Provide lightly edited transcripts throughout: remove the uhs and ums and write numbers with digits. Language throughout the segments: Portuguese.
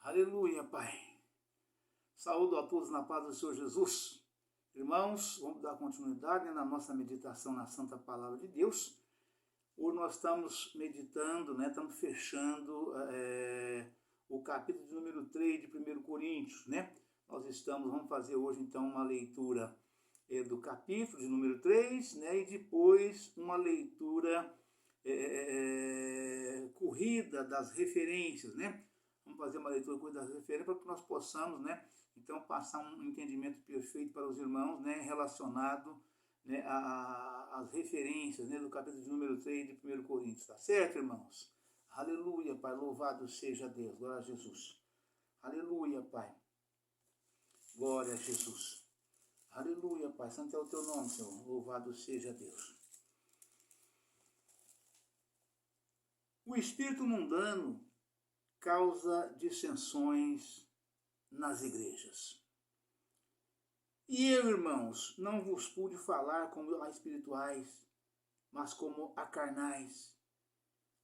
Aleluia, Pai. Saúdo a todos na paz do Senhor Jesus. Irmãos, vamos dar continuidade na nossa meditação na Santa Palavra de Deus. Hoje nós estamos meditando, estamos fechando o capítulo de número 3 de 1 Coríntios, vamos fazer hoje então uma leitura do capítulo de número 3, e depois uma leitura corrida das referências, Vamos fazer uma leitura corrida das referências para que nós possamos, então passar um entendimento perfeito para os irmãos, relacionado às referências, do capítulo de número 3 de 1 Coríntios, tá certo, irmãos? Aleluia, Pai, louvado seja Deus, glória a Jesus. Aleluia, Pai, glória a Jesus. Aleluia, Pai, santo é o teu nome, Senhor, louvado seja Deus. O espírito mundano causa dissensões nas igrejas. E eu, irmãos, não vos pude falar como a espirituais, mas como a carnais,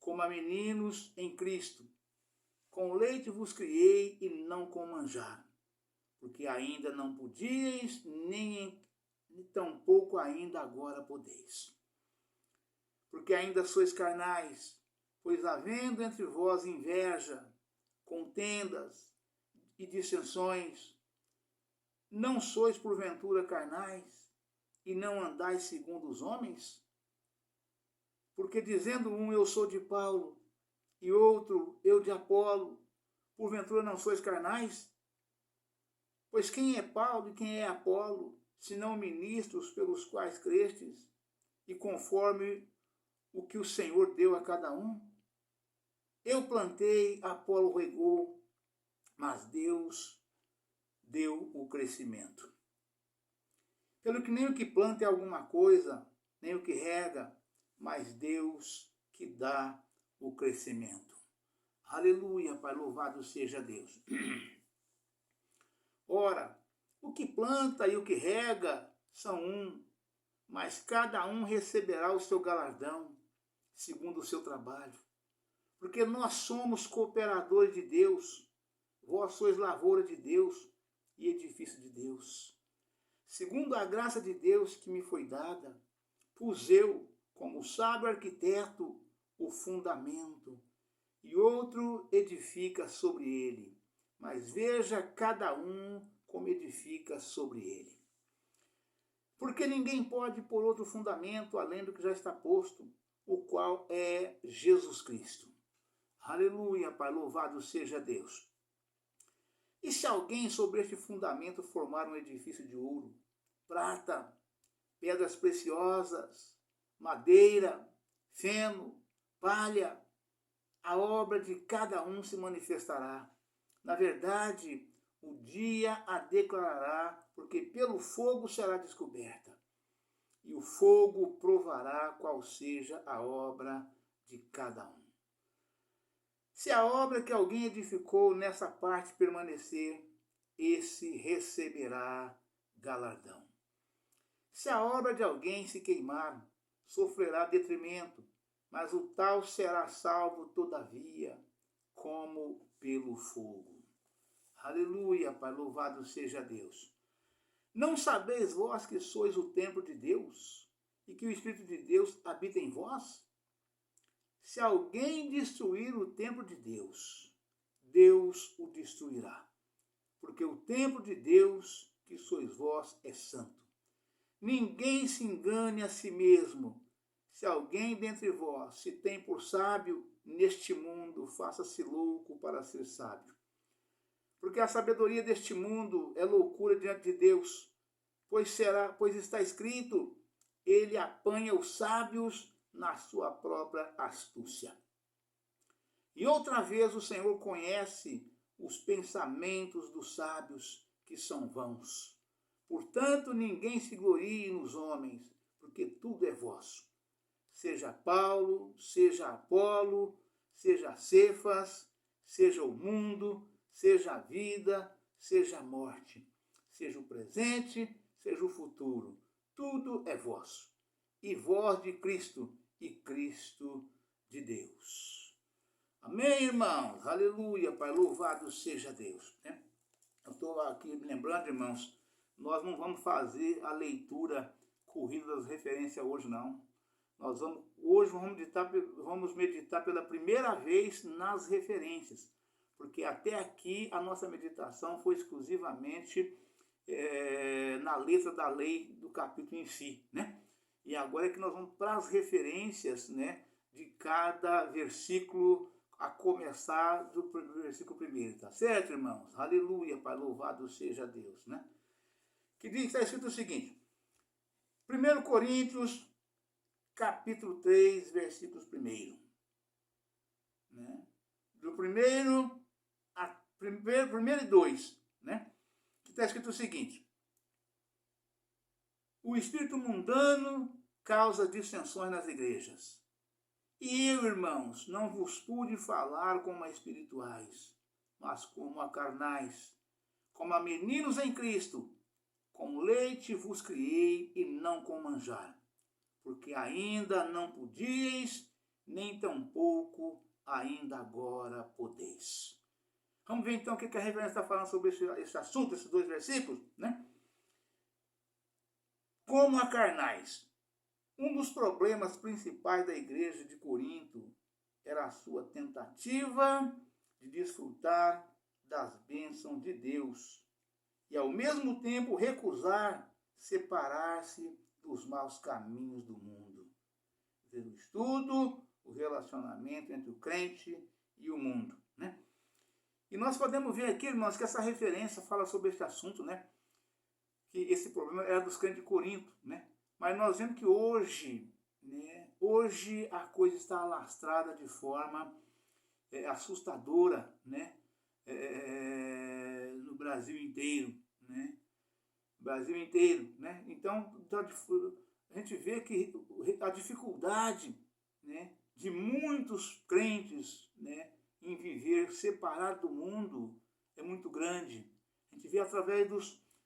como a meninos em Cristo. Com leite vos criei e não com manjar, porque ainda não podíeis, nem tampouco ainda agora podeis. Porque ainda sois carnais, pois havendo entre vós inveja, contendas e dissensões, não sois porventura carnais e não andais segundo os homens? Porque dizendo um, eu sou de Paulo, e outro, eu de Apolo, porventura não sois carnais? Pois quem é Paulo e quem é Apolo, senão ministros pelos quais crestes, e conforme o que o Senhor deu a cada um? Eu plantei, Apolo regou, mas Deus deu o crescimento. Pelo que nem o que planta é alguma coisa, nem o que rega, mas Deus que dá o crescimento. Aleluia, Pai, louvado seja Deus. Ora, o que planta e o que rega são um, mas cada um receberá o seu galardão, segundo o seu trabalho. Porque nós somos cooperadores de Deus, vós sois lavoura de Deus e edifício de Deus. Segundo a graça de Deus que me foi dada, pus eu, como sábio arquiteto, o fundamento, e outro edifica sobre ele. Mas veja cada um como edifica sobre ele. Porque ninguém pode pôr outro fundamento além do que já está posto, o qual é Jesus Cristo. Aleluia, Pai, louvado seja Deus. E se alguém sobre este fundamento formar um edifício de ouro, prata, pedras preciosas, madeira, feno, palha, a obra de cada um se manifestará. Na verdade, o dia a declarará, porque pelo fogo será descoberta. E o fogo provará qual seja a obra de cada um. Se a obra que alguém edificou nessa parte permanecer, esse receberá galardão. Se a obra de alguém se queimar, sofrerá detrimento, mas o tal será salvo todavia, como pelo fogo. Aleluia, Pai, louvado seja Deus. Não sabeis vós que sois o templo de Deus e que o Espírito de Deus habita em vós? Se alguém destruir o templo de Deus, Deus o destruirá. Porque o templo de Deus, que sois vós, é santo. Ninguém se engane a si mesmo. Se alguém dentre vós se tem por sábio neste mundo, faça-se louco para ser sábio. Porque a sabedoria deste mundo é loucura diante de Deus, pois está escrito, ele apanha os sábios na sua própria astúcia. E outra vez o Senhor conhece os pensamentos dos sábios, que são vãos. Portanto, ninguém se glorie nos homens, porque tudo é vosso. Seja Paulo, seja Apolo, seja Cefas, seja o mundo, seja a vida, seja a morte, seja o presente, seja o futuro. Tudo é vosso. E vós de Cristo, e Cristo de Deus. Amém, irmãos? Aleluia, Pai, louvado seja Deus. Né? Eu estou aqui me lembrando, irmãos, nós não vamos fazer a leitura corrida das referências hoje, não. Hoje vamos meditar pela primeira vez nas referências, porque até aqui a nossa meditação foi exclusivamente na letra da lei do capítulo em si, né? E agora é que nós vamos para as referências, né, de cada versículo, a começar do versículo 1, tá certo, irmãos? Aleluia, Pai, louvado seja Deus, né? Que diz, está escrito o seguinte, 1 Coríntios, capítulo 3, versículos 1, né? Do primeiro e 2, né? Que está escrito o seguinte, o espírito mundano causa dissensões nas igrejas. E eu, irmãos, não vos pude falar como a espirituais, mas como a carnais, como a meninos em Cristo. Com leite vos criei e não com manjar, porque ainda não podíeis, nem tampouco ainda agora podeis. Vamos ver então o que a referência está falando sobre esse assunto, esses 2 versículos, né? Como a carnais. Um dos problemas principais da igreja de Corinto era a sua tentativa de desfrutar das bênçãos de Deus e, ao mesmo tempo, recusar separar-se dos maus caminhos do mundo. O estudo, o relacionamento entre o crente e o mundo, né? E nós podemos ver aqui, irmãos, que essa referência fala sobre esse assunto, né? Que esse problema era dos crentes de Corinto, né? Mas nós vemos que hoje, né, hoje a coisa está alastrada de forma assustadora, né? No Brasil inteiro, né? Brasil inteiro, né? Então a gente vê que a dificuldade, né, de muitos crentes, né, em viver separado do mundo é muito grande. A gente vê através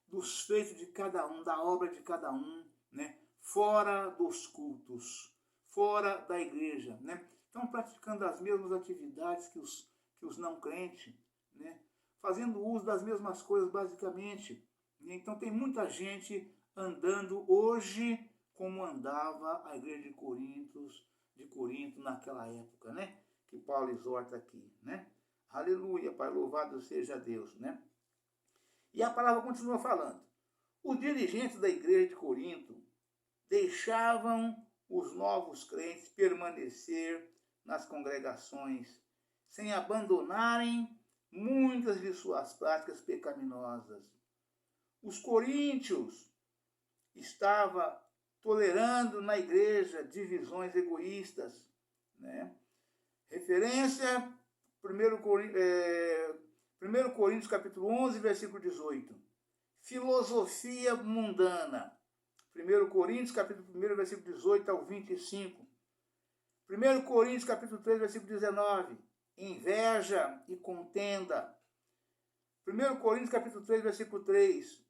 dos feitos de cada um, da obra de cada um, né, fora dos cultos, fora da igreja, né? Estão praticando as mesmas atividades que os não crentes, né? Fazendo uso das mesmas coisas basicamente. Então tem muita gente andando hoje como andava a igreja de Corinto naquela época, né? Que Paulo exorta aqui, né? Aleluia, Pai, louvado seja Deus, né? E a palavra continua falando. Os dirigentes da igreja de Corinto deixavam os novos crentes permanecer nas congregações, sem abandonarem muitas de suas práticas pecaminosas. Os coríntios estavam tolerando na igreja divisões egoístas, né? Referência 1 Coríntios capítulo 11, versículo 18. Filosofia mundana. 1 Coríntios capítulo 1, versículo 18 ao 25. 1 Coríntios capítulo 3, versículo 19. Inveja e contenda. 1 Coríntios capítulo 3, versículo 3.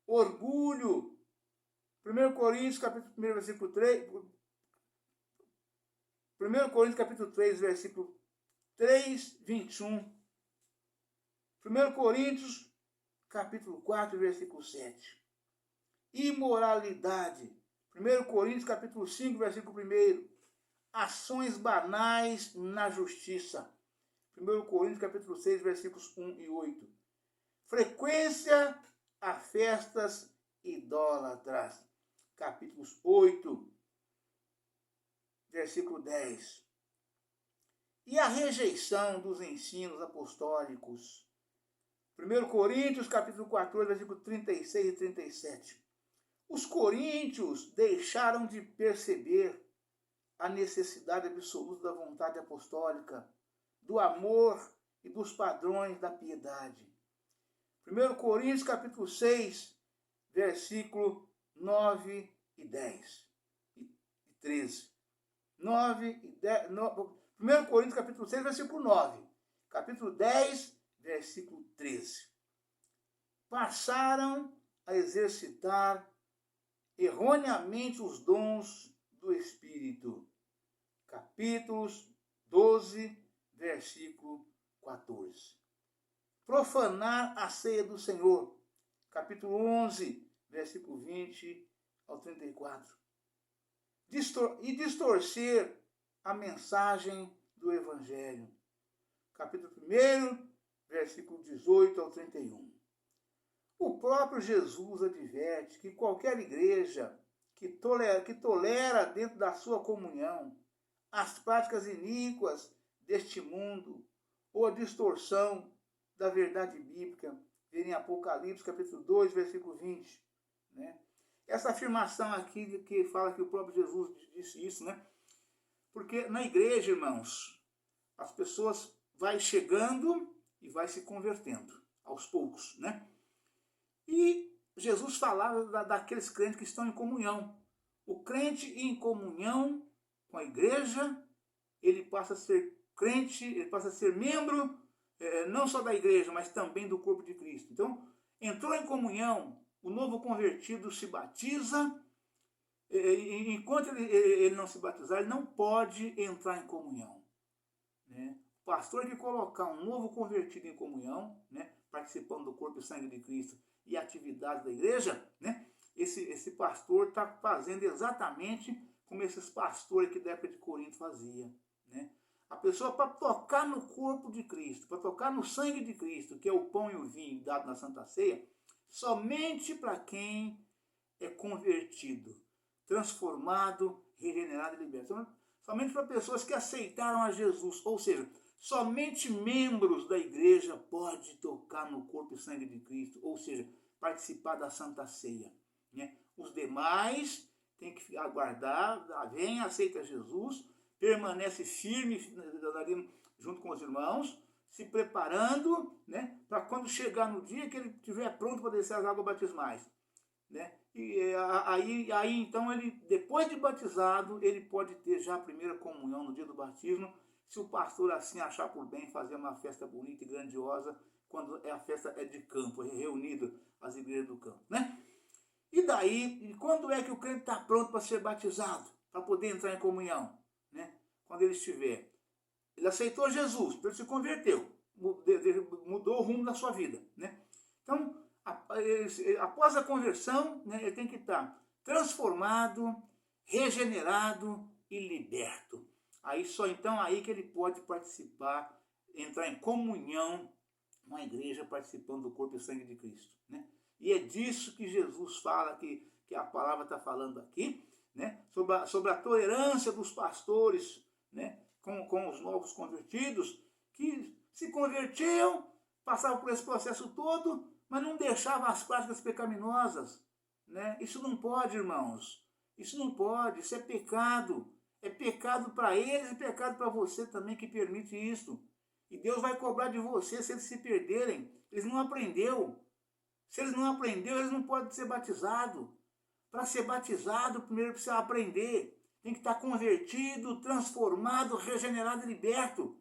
Orgulho. 1 Coríntios capítulo 1, versículo 3. 1 Coríntios capítulo 3, versículo 3, 21. 1 Coríntios capítulo 4, versículo 7. Imoralidade. 1 Coríntios capítulo 5, versículo 1. Ações banais na justiça. 1 Coríntios capítulo 6, versículos 1 e 8. Frequência a festas idólatras. Capítulos 8, versículo 10. E a rejeição dos ensinos apostólicos. 1 Coríntios capítulo 14, versículo 36 e 37. Os coríntios deixaram de perceber a necessidade absoluta da vontade apostólica, do amor e dos padrões da piedade. 1 Coríntios capítulo 6, versículo 9 e 10 e 13. 9 e 10, 1 Coríntios capítulo 6, versículo 9. Capítulo 10, versículo 13. Passaram a exercitar erroneamente os dons do Espírito. Capítulos 12, versículo 14. Profanar a ceia do Senhor, capítulo 11, versículo 20 ao 34. E distorcer a mensagem do Evangelho, capítulo 1, versículo 18 ao 31. O próprio Jesus adverte que qualquer igreja que tolera dentro da sua comunhão as práticas iníquas deste mundo ou a distorção da verdade bíblica, em Apocalipse, capítulo 2, versículo 20. Né? Essa afirmação aqui que fala que o próprio Jesus disse isso, né? Porque na igreja, irmãos, as pessoas vai chegando e vai se convertendo aos poucos, né? E Jesus falava daqueles crentes que estão em comunhão. O crente em comunhão com a igreja, ele passa a ser crente, ele passa a ser membro, não só da igreja, mas também do corpo de Cristo. Então, entrou em comunhão, o novo convertido se batiza, enquanto ele não se batizar, ele não pode entrar em comunhão. Né? O pastor que colocar um novo convertido em comunhão, né, participando do corpo e sangue de Cristo e atividades da igreja, né, esse pastor está fazendo exatamente como esses pastores que da época de Corinto faziam. Né? A pessoa, para tocar no corpo de Cristo, para tocar no sangue de Cristo, que é o pão e o vinho dado na Santa Ceia, somente para quem é convertido, transformado, regenerado e liberto. Somente para pessoas que aceitaram a Jesus, ou seja, somente membros da igreja podem tocar no corpo e sangue de Cristo, ou seja, participar da Santa Ceia. Né? Os demais têm que aguardar, vem, aceita Jesus, permanece firme junto com os irmãos, se preparando, né, para quando chegar no dia que ele estiver pronto para descer as águas batismais. Né? E aí então, ele, depois de batizado, ele pode ter já a primeira comunhão no dia do batismo, se o pastor assim achar por bem fazer uma festa bonita e grandiosa, quando a festa é de campo, reunido as igrejas do campo. Né? E daí, quando é que o crente está pronto para ser batizado, para poder entrar em comunhão? Né? Quando ele estiver. Ele aceitou Jesus, ele se converteu, mudou o rumo da sua vida. Né? Então, após a conversão, né, ele tem que estar transformado, regenerado e liberto. Aí só então aí que ele pode participar, entrar em comunhão com a igreja, participando do corpo e sangue de Cristo. Né? E é disso que Jesus fala, que a palavra está falando aqui, né? sobre a tolerância dos pastores, né? com os novos convertidos, que se convertiam, passavam por esse processo todo, mas não deixavam as práticas pecaminosas. Né? Isso não pode, irmãos. Isso não pode, isso é pecado. É pecado para eles e pecado para você também que permite isso. E Deus vai cobrar de você se eles se perderem. Eles não aprenderam. Se eles não aprenderam, eles não podem ser batizados. Para ser batizado, primeiro precisa aprender. Tem que estar convertido, transformado, regenerado e liberto.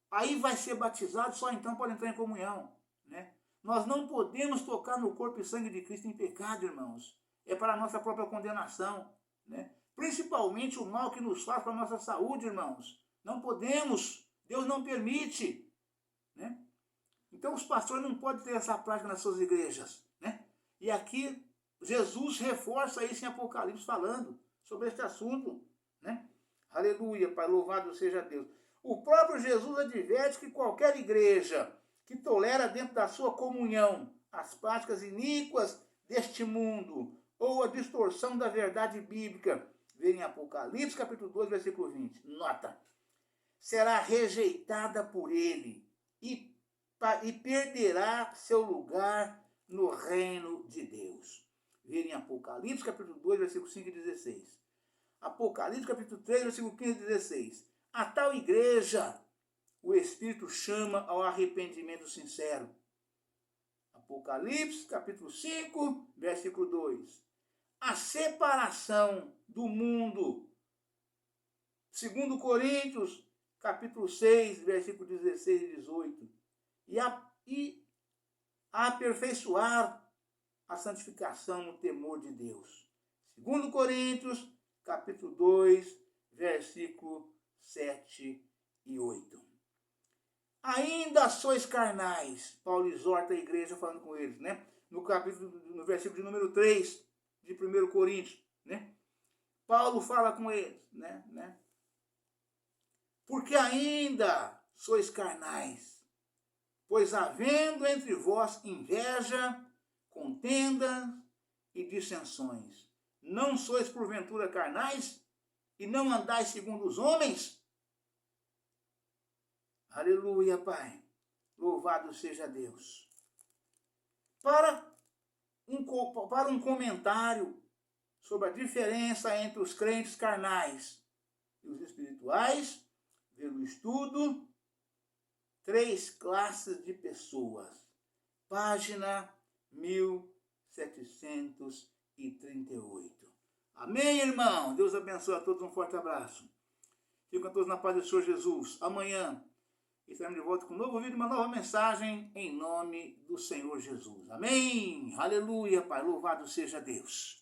Aí vai ser batizado, só então pode entrar em comunhão. Né? Nós não podemos tocar no corpo e sangue de Cristo em pecado, irmãos. É para a nossa própria condenação. Né? Principalmente o mal que nos faz para a nossa saúde, irmãos. Não podemos. Deus não permite. Né? Então os pastores não podem ter essa prática nas suas igrejas. Né? E aqui Jesus reforça isso em Apocalipse falando sobre este assunto. Né? Aleluia, Pai, louvado seja Deus. O próprio Jesus adverte que qualquer igreja que tolera dentro da sua comunhão as práticas iníquas deste mundo ou a distorção da verdade bíblica, vê em Apocalipse capítulo 2, versículo 20. Nota. Será rejeitada por ele e perderá seu lugar no reino de Deus. Vê em Apocalipse capítulo 2, versículo 5 e 16. Apocalipse capítulo 3, versículo 15 e 16. A tal igreja o Espírito chama ao arrependimento sincero. Apocalipse capítulo 5, versículo 2. A separação do mundo. 2 Coríntios capítulo 6, versículo 16 e 18. E aperfeiçoar a santificação no temor de Deus. 2 Coríntios capítulo 2, versículo 7 e 8. ainda sois carnais. Paulo exorta a igreja falando com eles, né? No versículo de número 3 de 1 Coríntios, né? Paulo fala com eles, né? Porque ainda sois carnais, pois havendo entre vós inveja, contenda e dissensões, não sois porventura carnais e não andais segundo os homens? Aleluia, Pai. Louvado seja Deus. Para um comentário sobre a diferença entre os crentes carnais e os espirituais, pelo estudo, 3 classes de pessoas. Página 1738. Amém, irmão? Deus abençoe a todos, um forte abraço. Ficam todos na paz do Senhor Jesus. Amanhã estaremos de volta com um novo vídeo, uma nova mensagem, em nome do Senhor Jesus. Amém? Aleluia, Pai. Louvado seja Deus.